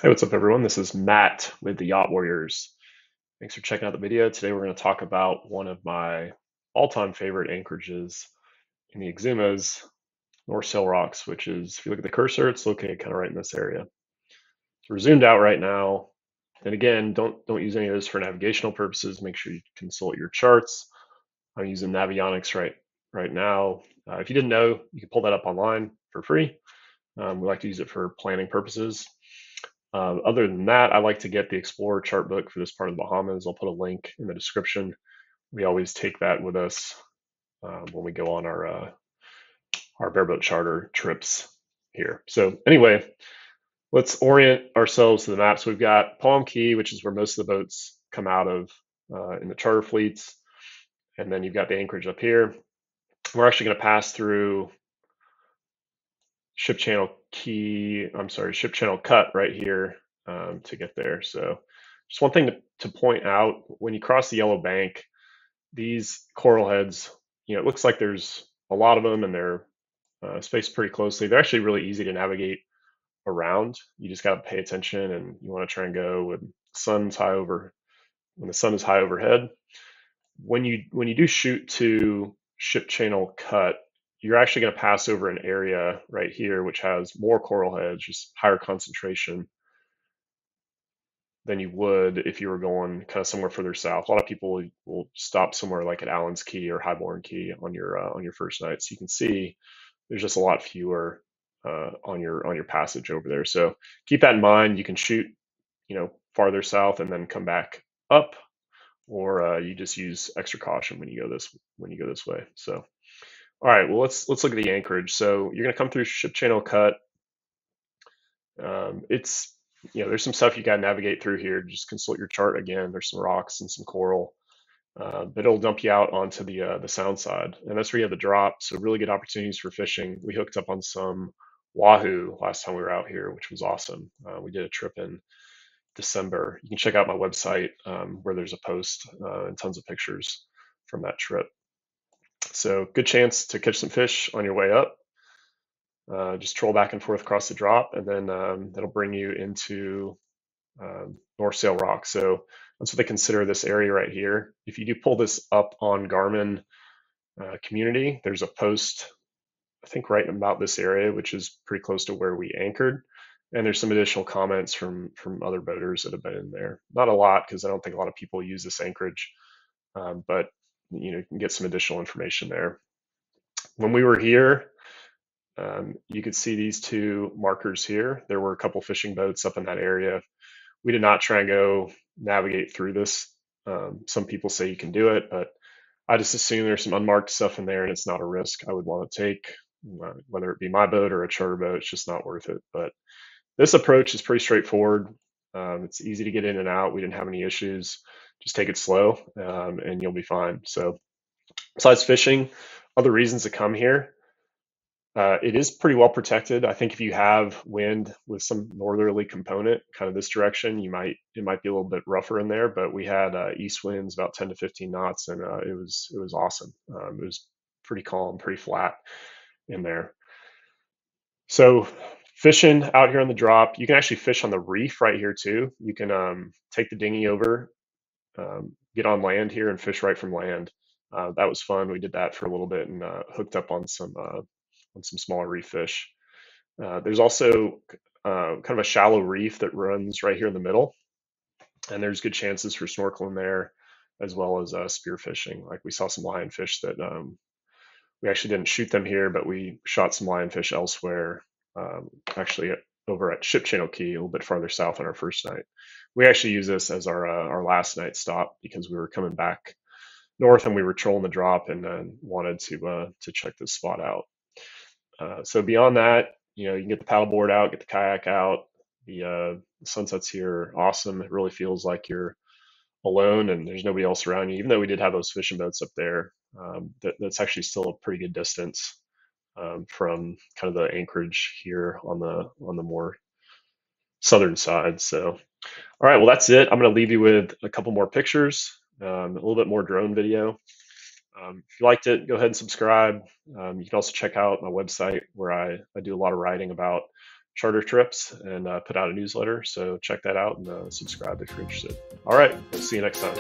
Hey, what's up, everyone? This is Matt with the Yacht Warriors. Thanks for checking out the video. Today, we're going to talk about one of my all-time favorite anchorages in the Exumas, North Sail Rocks, which is, if you look at the cursor, it's located kind of right in this area. So we're zoomed out right now. And again, don't use any of this for navigational purposes. Make sure you consult your charts. I'm using Navionics right now. If you didn't know, you can pull that up online for free. We like to use it for planning purposes. Other than that, I like to get the Explorer chart book for this part of the Bahamas. I'll put a link in the description. We always take that with us when we go on our bareboat charter trips here. So anyway, let's orient ourselves to the map. So we've got Palm Key, which is where most of the boats come out of in the charter fleets, and then you've got the Anchorage up here. We're actually going to pass through Ship Channel Ship Channel Cut right here to get there. So just one thing to point out, when you cross the yellow bank, these coral heads, it looks like there's a lot of them and they're spaced pretty closely. They're actually really easy to navigate around. You just got to pay attention, and you want to try and go when the sun is high overhead. When you do shoot to Ship Channel Cut, you're actually going to pass over an area right here which has more coral heads, just higher concentration than you would if you were going kind of somewhere further south. A lot of people will stop somewhere like at Allen's Key or Highborn Key on your first night. So you can see there's just a lot fewer on your passage over there. So keep that in mind. You can shoot, farther south and then come back up, or you just use extra caution when you go this way. So all right, well, let's look at the anchorage. So you're going to come through Ship Channel Cut. It's there's some stuff you got to navigate through here. Just consult your chart again. There's some rocks and some coral, but it'll dump you out onto the sound side, and that's where you have the drop. So really good opportunities for fishing. We hooked up on some wahoo last time we were out here, which was awesome. We did a trip in December. You can check out my website where there's a post and tons of pictures from that trip. So good chance to catch some fish on your way up. Just troll back and forth across the drop, and then that'll bring you into North Sail Rock. So that's what they consider this area right here. If you do pull this up on Garmin Community, there's a post, I think, right about this area, which is pretty close to where we anchored. And there's some additional comments from other boaters that have been in there. Not a lot, because I don't think a lot of people use this anchorage, but you can get some additional information there. When we were here, you could see these two markers here. There were a couple fishing boats up in that area. We did not try and go navigate through this. Some people say you can do it, but I just assume there's some unmarked stuff in there and it's not a risk I would want to take, whether it be my boat or a charter boat. It's just not worth it. But this approach is pretty straightforward. It's easy to get in and out. We didn't have any issues. Just take it slow and you'll be fine. So besides fishing, other reasons to come here. It is pretty well protected. I think if you have wind with some northerly component, kind of this direction, it might be a little bit rougher in there. But we had east winds about 10 to 15 knots, and it was awesome. It was pretty calm, pretty flat in there. So fishing out here on the drop, you can actually fish on the reef right here too. You can take the dinghy over, get on land here, and fish right from land. That was fun. We did that for a little bit and hooked up on some smaller reef fish. There's also kind of a shallow reef that runs right here in the middle, and there's good chances for snorkeling there, as well as spearfishing. Like we saw some lionfish that we actually didn't shoot them here, but we shot some lionfish elsewhere, actually over at Ship Channel Key, a little bit farther south on our first night. We actually use this as our last night stop because we were coming back north and we were trolling the drop and wanted to check this spot out. So beyond that, you can get the paddleboard out, get the kayak out. The sunsets here are awesome. It really feels like you're alone and there's nobody else around you. Even though we did have those fishing boats up there, that's actually still a pretty good distance from kind of the anchorage here on the more southern side. So, all right, well, that's it. I'm going to leave you with a couple more pictures, a little bit more drone video. If you liked it, go ahead and subscribe. You can also check out my website where I do a lot of writing about charter trips and put out a newsletter. So check that out and subscribe if you're interested. All right, we'll see you next time.